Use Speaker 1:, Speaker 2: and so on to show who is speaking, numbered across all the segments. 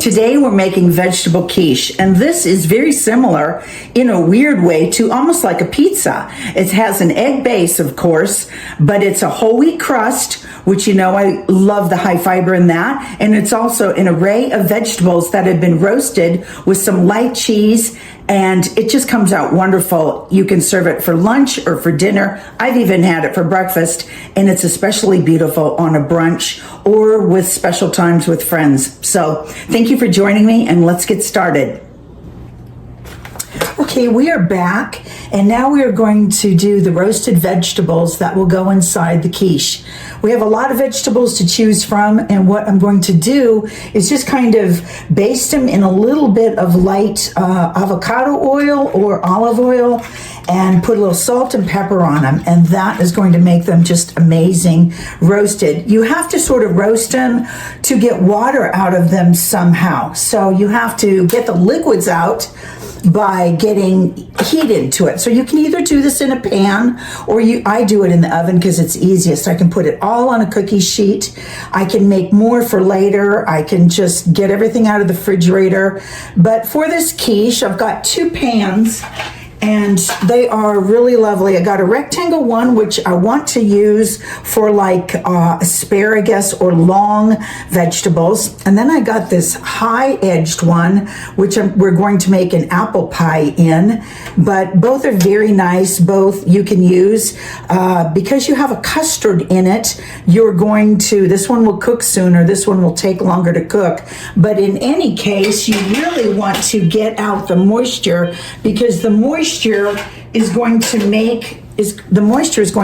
Speaker 1: Today we're making vegetable quiche, and this is very similar in a weird way to almost like a pizza. It has an egg base, of course, but it's a whole wheat crust, which I love the high fiber in that, and it's also an array of vegetables that have been roasted with some light cheese, and it just comes out wonderful. You can serve it for lunch or for dinner. I've even had it for breakfast, and it's especially beautiful on a brunch or with special times with friends. So thank you for joining me, and let's get started. Okay, we are back, and now we are going to do the roasted vegetables that will go inside the quiche. We have a lot of vegetables to choose from, and what I'm going to do is just kind of baste them in a little bit of light avocado oil or olive oil, and put a little salt and pepper on them, and that is going to make them just amazing roasted. You have to sort of roast them to get water out of them somehow. So you have to get the liquids out by getting heat into it. So you can either do this in a pan, or I do it in the oven because it's easiest. I can put it all on a cookie sheet. I can make more for later. I can just get everything out of the refrigerator. But for this quiche, I've got 2 pans, and they are really lovely. I got a rectangle one, which I want to use for like asparagus or long vegetables. And then I got this high-edged one, which we're going to make an apple pie in. But both are very nice. Both you can use. Because you have a custard in it, this one will cook sooner. This one will take longer to cook. But in any case, you really want to get out the moisture, because the moisture is going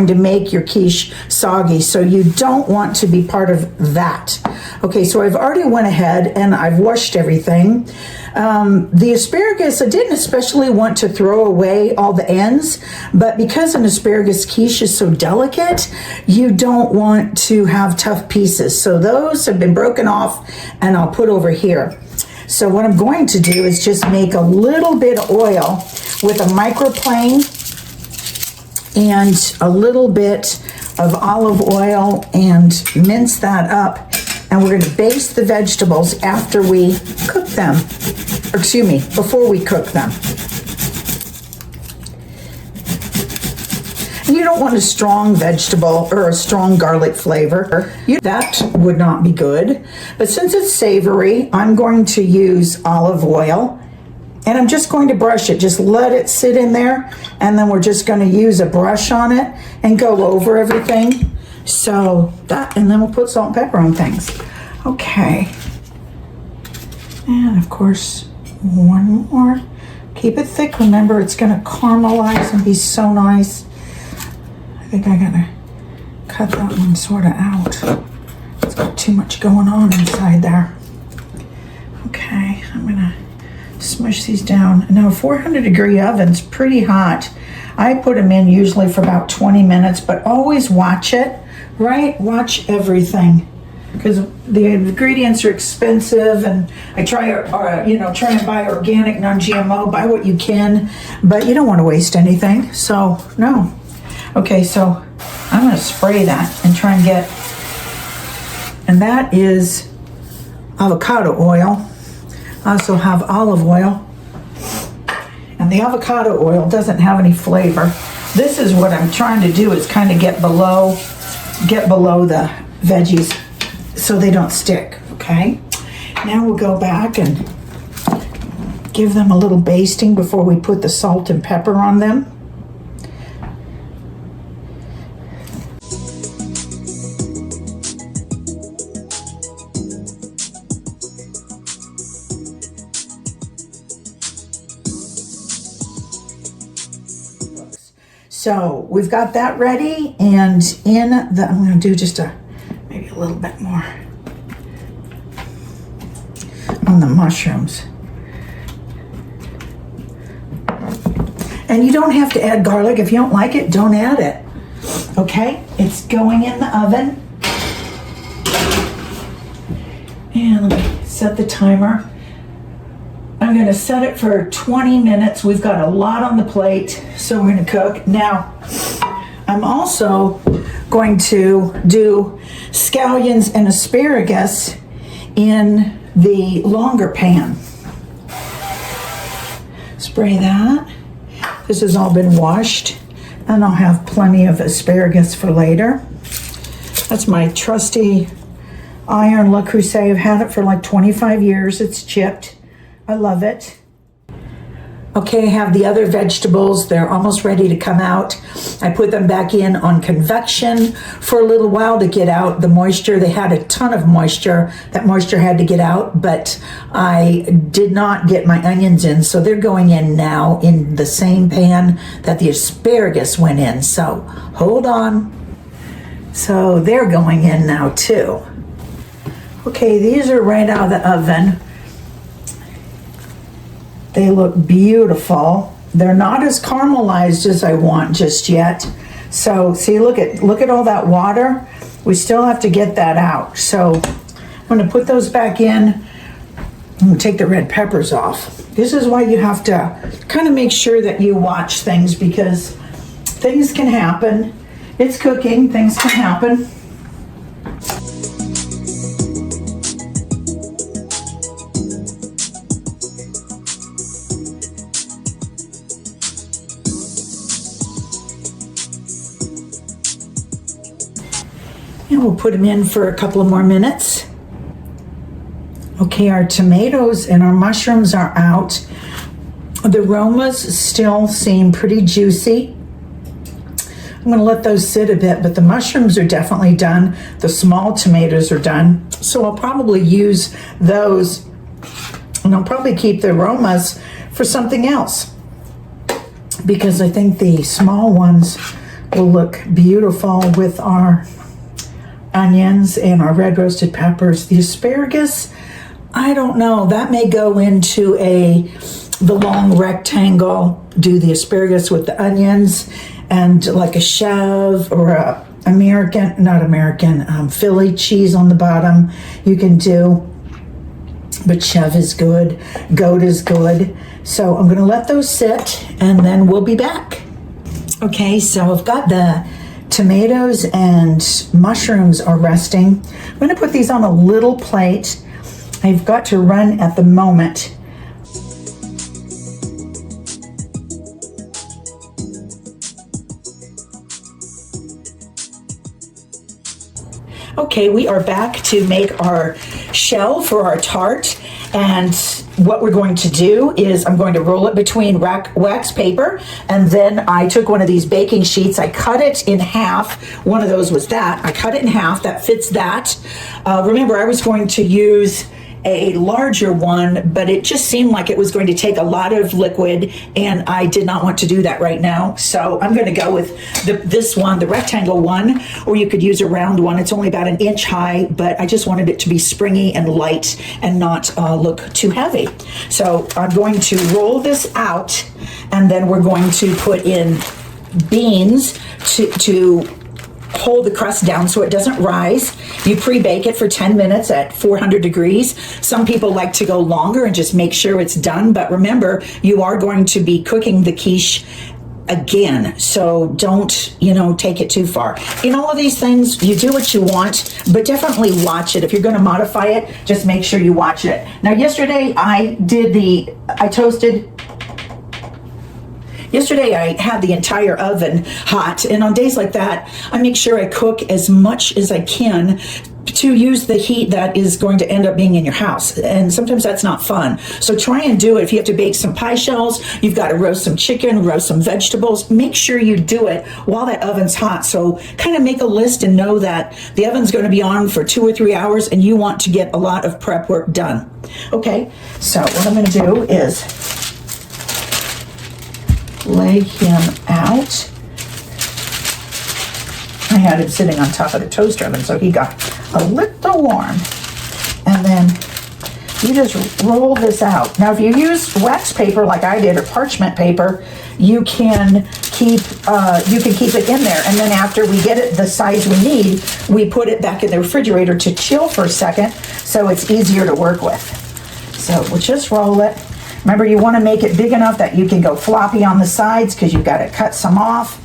Speaker 1: to make your quiche soggy, so you don't want to be part of that. Okay, so I've already went ahead and I've washed everything. The asparagus, I didn't especially want to throw away all the ends, but because an asparagus quiche is so delicate, you don't want to have tough pieces. So those have been broken off, and I'll put over here. So what I'm going to do is just make a little bit of oil with a microplane and a little bit of olive oil, and mince that up. And we're going to baste the vegetables after we cook them. Before we cook them. And you don't want a strong vegetable or a strong garlic flavor. That would not be good. But since it's savory, I'm going to use olive oil. And I'm just going to brush it. Just let it sit in there. And then we're just going to use a brush on it and go over everything. So that, and then we'll put salt and pepper on things. Okay. And of course, one more. Keep it thick. Remember, it's going to caramelize and be so nice. I think I got to cut that one sort of out. It's got too much going on inside there. Okay, I'm going to smush these down. Now, a 400-degree oven's pretty hot. I put them in usually for about 20 minutes, but always watch it, right? Watch everything, because the ingredients are expensive, and I try and buy organic, non-GMO, buy what you can, but you don't want to waste anything, so no. Okay, so I'm going to spray that and try and and that is avocado oil. I also have olive oil, and the avocado oil doesn't have any flavor. This is what I'm trying to do, is kind of get below the veggies so they don't stick. Okay, now we'll go back and give them a little basting before we put the salt and pepper on them. So we've got that ready, and I'm going to do just maybe a little bit more on the mushrooms. And you don't have to add garlic. If you don't like it, don't add it. Okay, it's going in the oven. And let me set the timer. I'm going to set it for 20 minutes. We've got a lot on the plate, so we're going to cook. Now, I'm also going to do scallions and asparagus in the longer pan. Spray that. This has all been washed, and I'll have plenty of asparagus for later. That's my trusty iron Le Creuset. I've had it for like 25 years. It's chipped. I love it. Okay, I have the other vegetables. They're almost ready to come out. I put them back in on convection for a little while to get out the moisture. They had a ton of moisture. That moisture had to get out, but I did not get my onions in, so they're going in now in the same pan that the asparagus went in. So hold on. So they're going in now too. Okay, these are right out of the oven. They look beautiful. They're not as caramelized as I want just yet. So see, look at all that water. We still have to get that out. So I'm gonna put those back in. I'm gonna take the red peppers off. This is why you have to kind of make sure that you watch things, because things can happen. It's cooking, things can happen. And we'll put them in for a couple of more minutes. Okay, our tomatoes and our mushrooms are out. The aromas still seem pretty juicy. I'm gonna let those sit a bit, but the mushrooms are definitely done. The small tomatoes are done. So I'll probably use those, and I'll probably keep the aromas for something else, because I think the small ones will look beautiful with our onions and our red roasted peppers. The asparagus, I don't know, that may go into the long rectangle, do the asparagus with the onions and like a chev or a Philly cheese on the bottom you can do, but chev is good, goat is good. So I'm gonna let those sit and then we'll be back. Okay, so I've got the tomatoes and mushrooms are resting. I'm going to put these on a little plate. I've got to run at the moment. Okay, we are back to make our shell for our tart, and what we're going to do is I'm going to roll it between wax paper, and then I took one of these baking sheets, I cut it in half. One of those was that. I cut it in half, that fits that. Remember, I was going to use a larger one, but it just seemed like it was going to take a lot of liquid, and I did not want to do that right now. So I'm going to go with this one, the rectangle one, or you could use a round one. It's only about 1 inch high, but I just wanted it to be springy and light and not look too heavy. So I'm going to roll this out, and then we're going to put in beans to hold the crust down so it doesn't rise. You pre-bake it for 10 minutes at 400 degrees. Some people like to go longer and just make sure it's done, but remember, you are going to be cooking the quiche again, so don't, take it too far. In all of these things, you do what you want, but definitely watch it. If you're going to modify it, just make sure you watch it. Now, yesterday I had the entire oven hot, and on days like that, I make sure I cook as much as I can to use the heat that is going to end up being in your house. And sometimes that's not fun. So try and do it. If you have to bake some pie shells, you've got to roast some chicken, roast some vegetables, make sure you do it while that oven's hot. So kind of make a list and know that the oven's going to be on for 2 or 3 hours and you want to get a lot of prep work done. Okay, so what I'm going to do is lay him out. I had him sitting on top of the toaster oven, so he got a little warm. And then you just roll this out. Now, if you use wax paper like I did, or parchment paper, you can keep it in there. And then after we get it the size we need, we put it back in the refrigerator to chill for a second, so it's easier to work with. So we'll just roll it. Remember, you want to make it big enough that you can go floppy on the sides, because you've got to cut some off.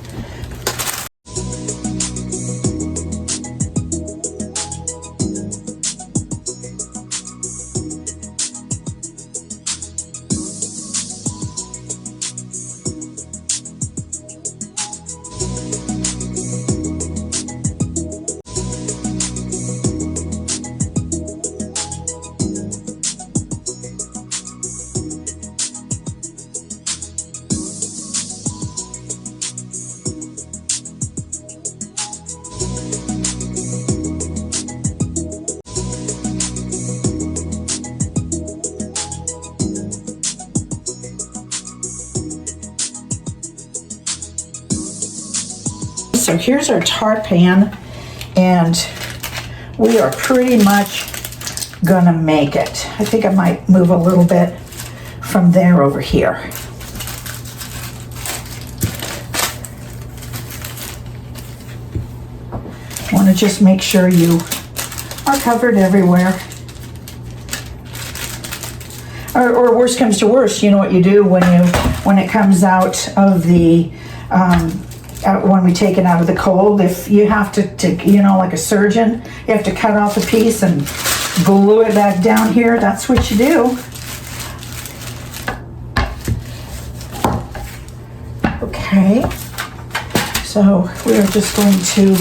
Speaker 1: So here's our tart pan, and we are pretty much gonna make it. I think I might move a little bit from there over here. Want to just make sure you are covered everywhere. Or worst comes to worst, you know what you do when it comes out of the when we take it out of the cold. If you have to you know, like a surgeon, you have to cut off a piece and glue it back down here. That's what you do. Okay, so we are just going to,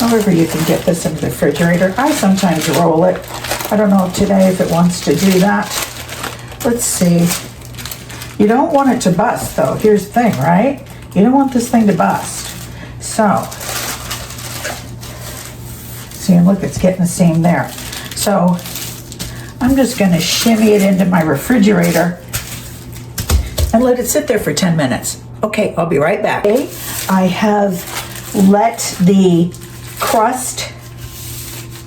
Speaker 1: however you can get this in the refrigerator. I sometimes roll it. I don't know today if it wants to do that. Let's see. You don't want it to bust though. Here's the thing, right? You don't want this thing to bust. So, see, and look, it's getting the seam there. So, I'm just gonna shimmy it into my refrigerator and let it sit there for 10 minutes. Okay, I'll be right back. Okay, I have let the crust,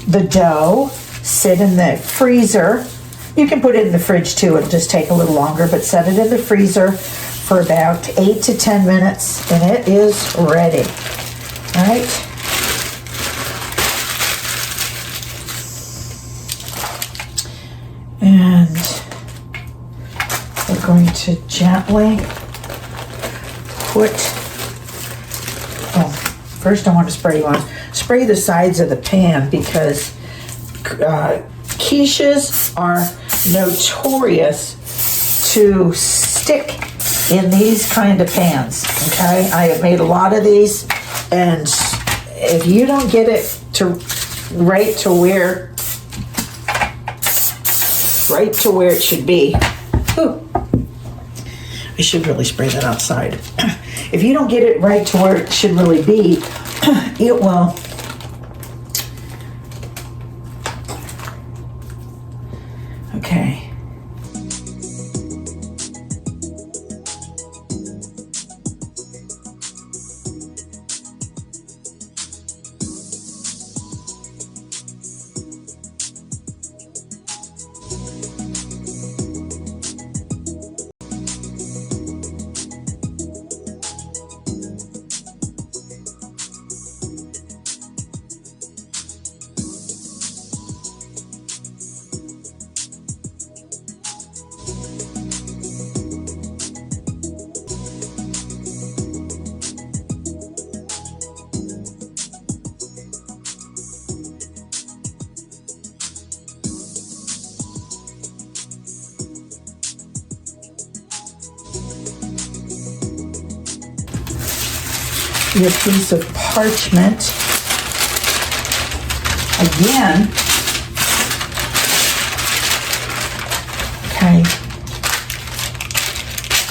Speaker 1: the dough, sit in the freezer. You can put it in the fridge too, it'll just take a little longer, but set it in the freezer for about 8 to 10 minutes and it is ready. All right. And we're going to gently put, first I want to spray the sides of the pan, because quiches are notorious to stick in these kind of pans. Okay, I have made a lot of these, and if you don't get it right to where it should be, ooh, I should really spray that outside. If you don't get it right to where it should really be, it will. Okay. Your piece of parchment again. Okay.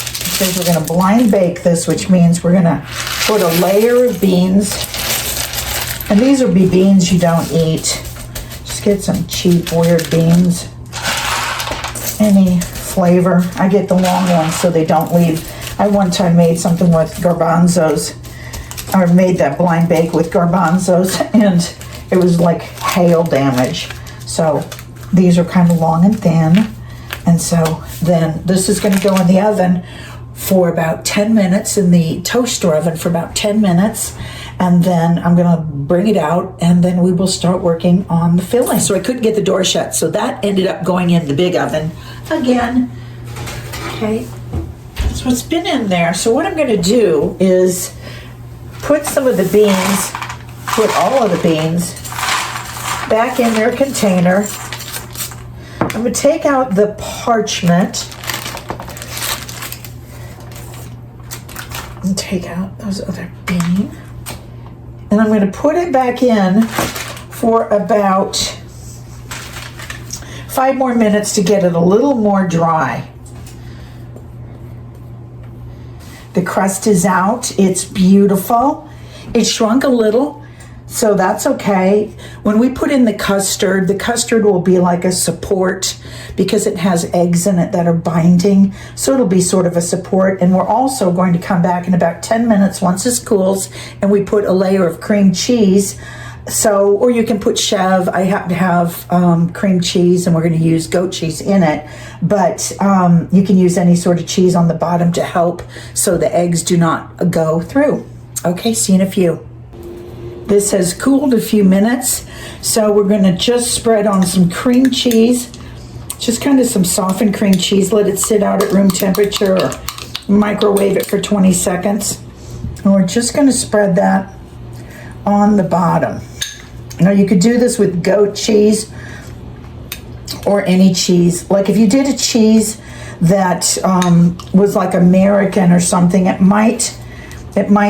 Speaker 1: It says we're going to blind bake this, which means we're going to put a layer of beans, and these will be beans you don't eat. Just get some cheap weird beans, any flavor. I get the long ones so they don't leave. I one time made something with garbanzos. I made that blind bake with garbanzos, and it was like hail damage. So these are kind of long and thin. And so then this is going to go in the oven for about 10 minutes, in the toaster oven for about 10 minutes. And then I'm going to bring it out, and then we will start working on the filling. So I couldn't get the door shut, so that ended up going in the big oven again. Okay, so it's been in there. So what I'm going to do is put some of the beans, put all of the beans back in their container. I'm going to take out the parchment and take out those other beans. And I'm going to put it back in for about 5 more minutes to get it a little more dry. The crust is out. It's beautiful. It shrunk a little So that's okay. When we put in the custard will be like a support because it has eggs in it that are binding. So it'll be sort of a support. And we're also going to come back in about 10 minutes once this cools and we put a layer of cream cheese. So, or you can put chev. I happen to have cream cheese and we're going to use goat cheese in it. But you can use any sort of cheese on the bottom to help so the eggs do not go through. Okay, see you in a few. This has cooled a few minutes, so we're going to just spread on some cream cheese, just kind of some softened cream cheese. Let it sit out at room temperature or microwave it for 20 seconds. And we're just going to spread that on the bottom. Now you could do this with goat cheese or any cheese. Like if you did a cheese that was like American or something, it might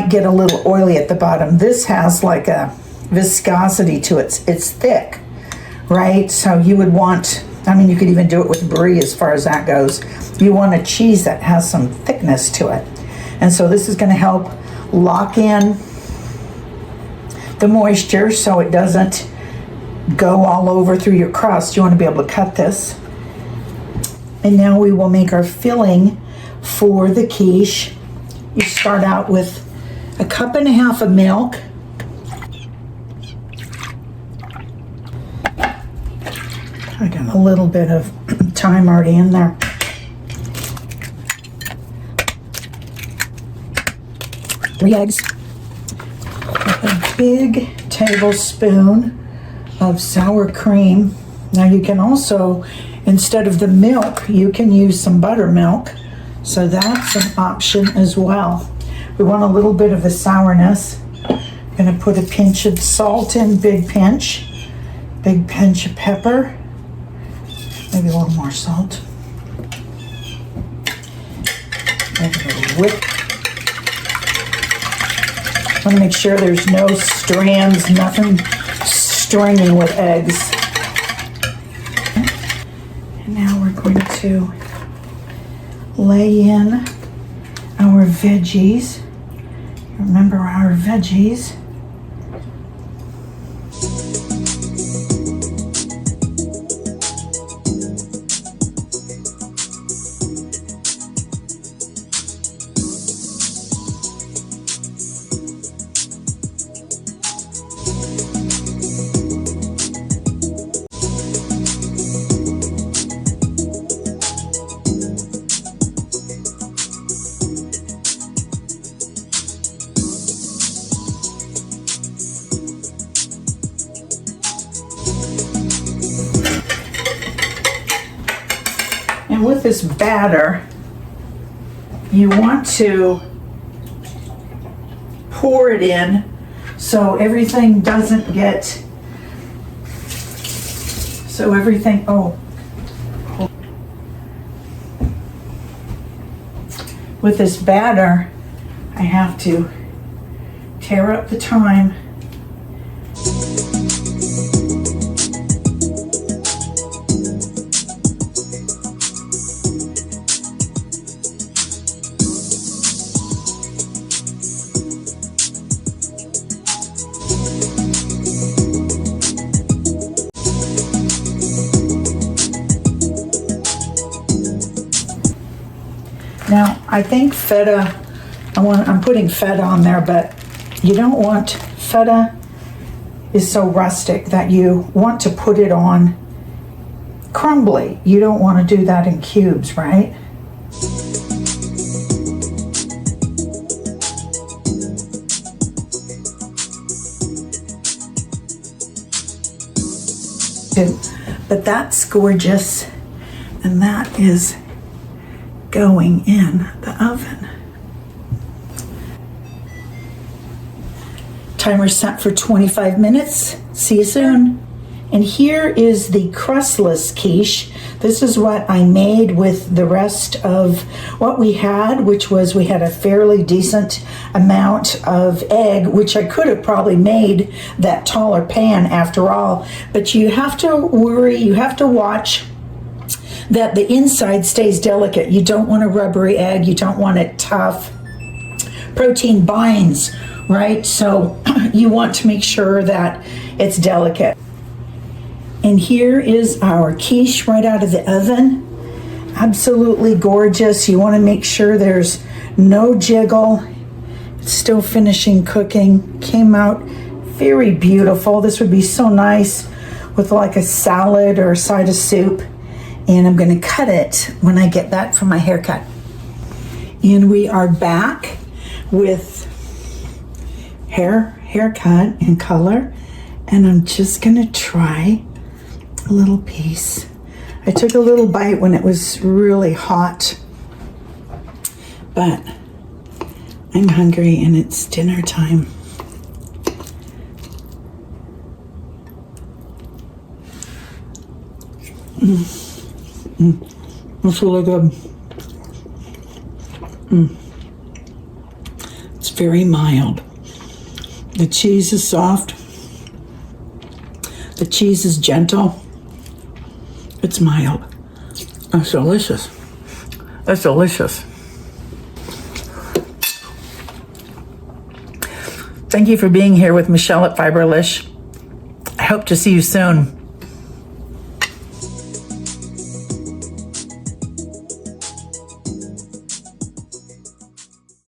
Speaker 1: get a little oily at the bottom. This has like a viscosity to it. It's thick, right? So you would want, I mean, you could even do it with brie as far as that goes. You want a cheese that has some thickness to it. And so this is going to help lock in the moisture so it doesn't go all over through your crust. You want to be able to cut this. And now we will make our filling for the quiche. You start out with a cup and a half of milk. I got a little bit of thyme already in there. Three eggs. A big tablespoon of sour cream. Now you can also, instead of the milk, you can use some buttermilk. So that's an option as well. We want a little bit of the sourness. I'm going to put a pinch of salt in, big pinch of pepper, maybe a little more salt. Maybe a little whip. I want to make sure there's no strands, nothing stringing with eggs. And now we're going to lay in our veggies. Remember our veggies. And with this batter, you want to pour it in so everything doesn't get, with this batter, I have to tear up the thyme. Now, I think feta, I'm putting feta on there, but you don't want, feta is so rustic that you want to put it on crumbly. You don't want to do that in cubes, right? But that's gorgeous, and that is going in the oven. Timer set for 25 minutes. See you soon. And here is the crustless quiche. This is what I made with the rest of what we had, which was we had a fairly decent amount of egg, which I could have probably made that taller pan after all. But you have to worry, you have to watch that the inside stays delicate. You don't want a rubbery egg. You don't want it tough. protein binds, right? So you want to make sure that it's delicate. And here is our quiche right out of the oven. Absolutely gorgeous. You want to make sure there's no jiggle. It's still finishing cooking. Came out very beautiful. This would be so nice with like a salad or a side of soup. And I'm going to cut it when I get back from my haircut. And we are back with haircut and color. And I'm just going to try a little piece. I took a little bite when it was really hot, but I'm hungry and it's dinner time. It's really good. It's very mild. The cheese is soft. The cheese is gentle. It's mild. It's delicious. It's delicious. Thank you for being here with Michelle at Fiberlish. I hope to see you soon.